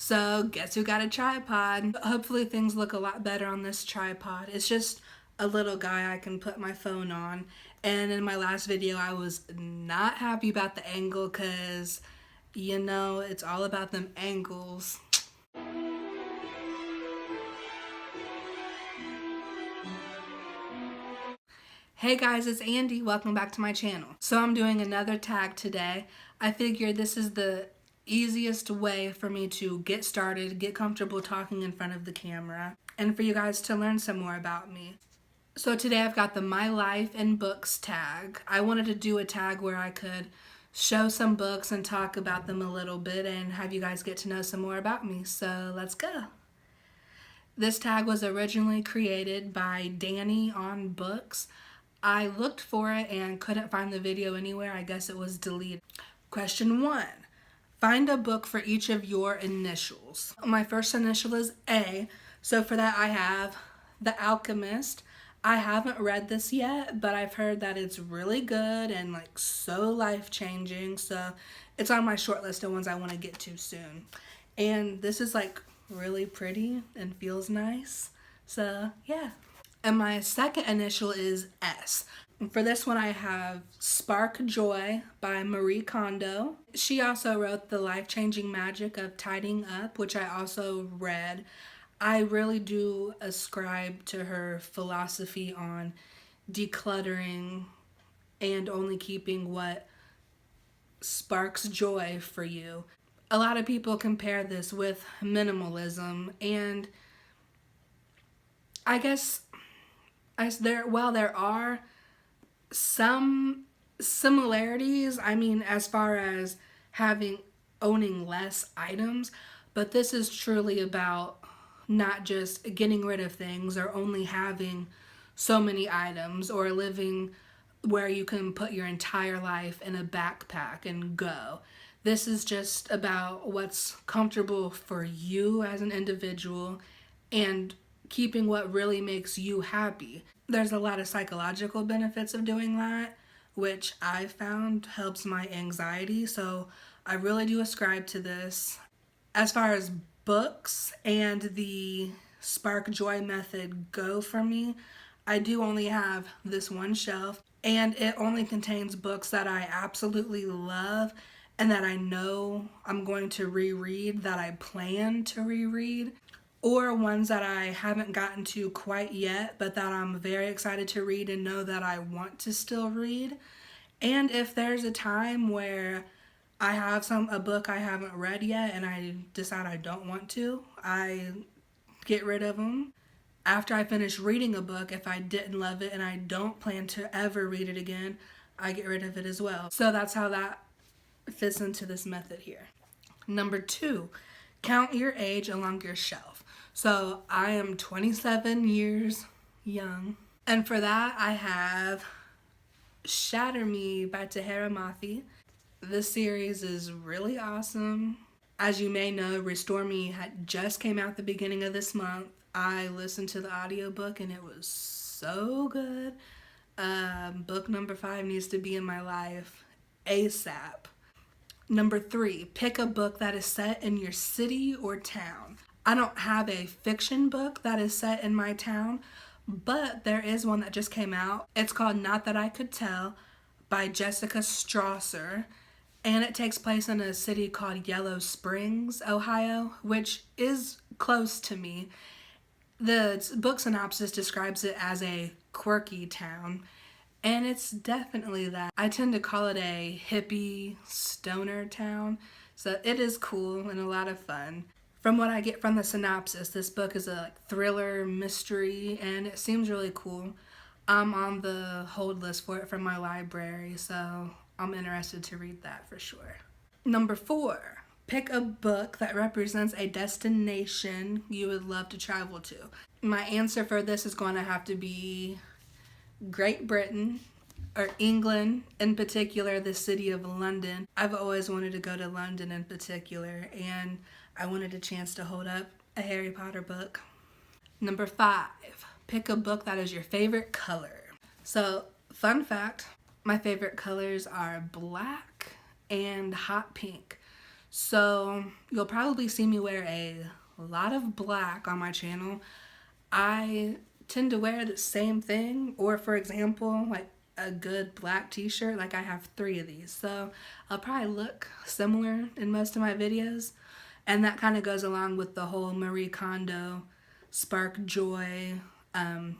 So guess who got a tripod? Hopefully things look a lot better on this tripod. It's just a little guy I can put my phone on. And in my last video, I was not happy about the angle because, you know, it's all about them angles. Hey guys, it's Andy. Welcome back to my channel. So I'm doing another tag today. I figured this is the easiest way for me to get started, get comfortable talking in front of the camera, and for you guys to learn some more about me. So today I've got the My Life in Books tag. I wanted to do a tag where I could show some books and talk about them a little bit and have you guys get to know some more about me. So let's go. This tag was originally created by DaniOnBooks. I looked for it and couldn't find the video anywhere. I guess it was deleted. Question 1. Find a book for each of your initials. My first initial is A, so for that I have The Alchemist. I haven't read this yet, but I've heard that it's really good and like so life-changing, so it's on my short list of ones I want to get to soon. And this is like really pretty and feels nice, so yeah. And my second initial is S. For this one I have Spark Joy by Marie Kondo. She also wrote The Life-Changing Magic of Tidying Up, which I also read. I really do ascribe to her philosophy on decluttering and only keeping what sparks joy for you. A lot of people compare this with minimalism, and I guess there are some similarities, I mean, as far as owning less items, but this is truly about not just getting rid of things or only having so many items or living where you can put your entire life in a backpack and go. This is just about what's comfortable for you as an individual and keeping what really makes you happy. There's a lot of psychological benefits of doing that, which I found helps my anxiety, so I really do ascribe to this. As far as books and the Spark Joy method go for me, I do only have this one shelf, and it only contains books that I absolutely love and that I know I'm going to reread, that I plan to reread, or ones that I haven't gotten to quite yet, but that I'm very excited to read and know that I want to still read. And if there's a time where I have a book I haven't read yet and I decide I don't want to, I get rid of them. After I finish reading a book, if I didn't love it and I don't plan to ever read it again, I get rid of it as well. So that's how that fits into this method here. Number 2, count your age along your shelf. So I am 27 years young, and for that I have Shatter Me by Tahara Mafi. This series is really awesome. As you may know, Restore Me had just came out the beginning of this month. I listened to the audiobook and it was so good. Book number 5 needs to be in my life ASAP. Number 3, pick a book that is set in your city or town. I don't have a fiction book that is set in my town, but there is one that just came out. It's called Not That I Could Tell by Jessica Strasser, and it takes place in a city called Yellow Springs, Ohio, which is close to me. The book synopsis describes it as a quirky town, and it's definitely that. I tend to call it a hippie stoner town, so it is cool and a lot of fun. From what I get from the synopsis, this book is a thriller mystery and it seems really cool. I'm on the hold list for it from my library, so I'm interested to read that for sure. Number 4, pick a book that represents a destination you would love to travel to. My answer for this is going to have to be Great Britain, or England, in particular the city of London. I've always wanted to go to London in particular, and I wanted a chance to hold up a Harry Potter book. Number 5, pick a book that is your favorite color. So, fun fact, my favorite colors are black and hot pink. So you'll probably see me wear a lot of black on my channel. I tend to wear the same thing, or for example, like a good black t-shirt. Like I have 3 of these, so I'll probably look similar in most of my videos. And that kind of goes along with the whole Marie Kondo spark joy. I've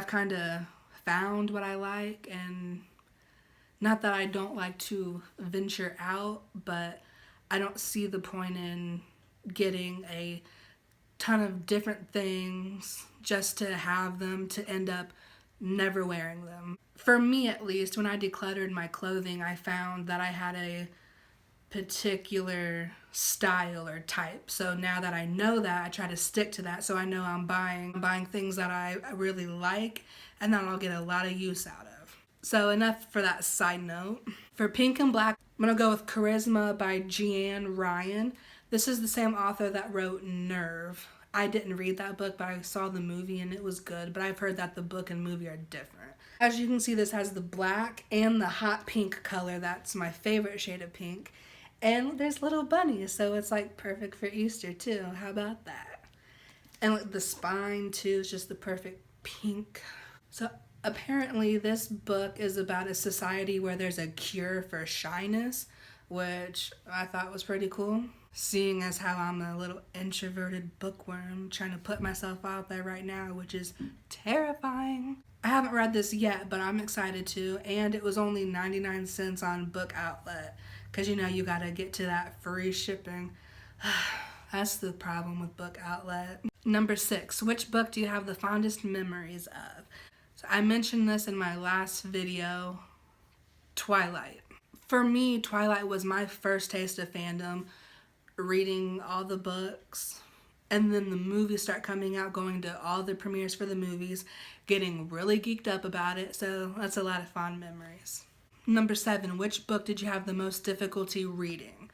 kind of found what I like, and not that I don't like to venture out, but I don't see the point in getting a ton of different things just to have them to end up never wearing them. For me, at least, when I decluttered my clothing, I found that I had a particular style or type. So now that I know that, I try to stick to that, so I know I'm buying things that I really like and that I'll get a lot of use out of. So enough for that side note. For pink and black, I'm gonna go with Charisma by Jeanne Ryan. This is the same author that wrote Nerve. I didn't read that book, but I saw the movie and it was good, but I've heard that the book and movie are different. As you can see, this has the black and the hot pink color. That's my favorite shade of pink. And there's little bunnies, so it's like perfect for Easter too. How about that? And like the spine too is just the perfect pink. So apparently this book is about a society where there's a cure for shyness, which I thought was pretty cool. Seeing as how I'm a little introverted bookworm trying to put myself out there right now, which is terrifying. I haven't read this yet, but I'm excited to, and it was only 99 cents on Book Outlet, because you know you gotta get to that free shipping. That's the problem with Book Outlet. Number 6, which book do you have the fondest memories of? So I mentioned this in my last video, Twilight. For me, Twilight was my first taste of fandom, reading all the books, and then the movies start coming out, going to all the premieres for the movies, getting really geeked up about it, so that's a lot of fond memories. Number 7, which book did you have the most difficulty reading?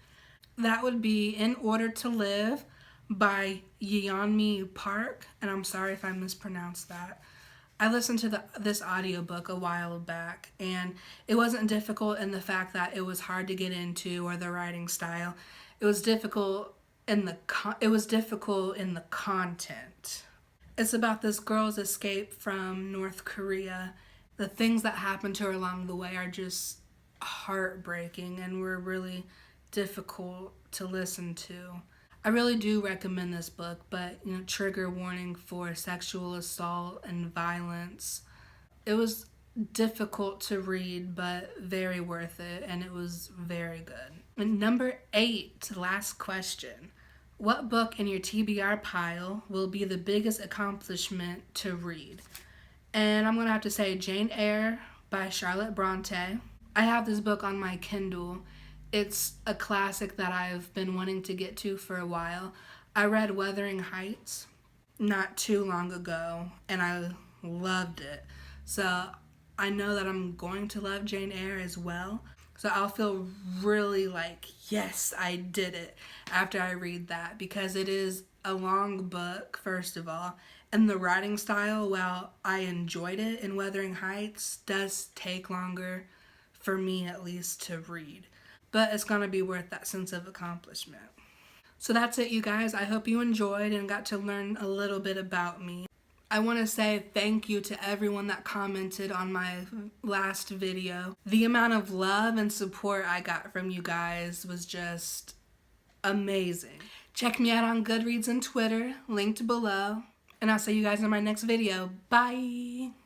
That would be In Order to Live by Yeonmi Park, and I'm sorry if I mispronounced that. I listened to this audiobook a while back, and it wasn't difficult in the fact that it was hard to get into or the writing style. It was difficult in the content. It's about this girl's escape from North Korea. The things that happen to her along the way are just heartbreaking and were really difficult to listen to. I really do recommend this book, but you know, trigger warning for sexual assault and violence. It was difficult to read, but very worth it, and it was very good. And number 8, last question. What book in your TBR pile will be the biggest accomplishment to read? And I'm going to have to say Jane Eyre by Charlotte Bronte. I have this book on my Kindle. It's a classic that I've been wanting to get to for a while. I read Wuthering Heights not too long ago, and I loved it. So I know that I'm going to love Jane Eyre as well. So I'll feel really like, yes, I did it after I read that, because it is a long book, first of all. And the writing style, while I enjoyed it in Wuthering Heights, does take longer, for me at least, to read. But it's going to be worth that sense of accomplishment. So that's it, you guys. I hope you enjoyed and got to learn a little bit about me. I want to say thank you to everyone that commented on my last video. The amount of love and support I got from you guys was just amazing. Check me out on Goodreads and Twitter, linked below. And I'll see you guys in my next video. Bye!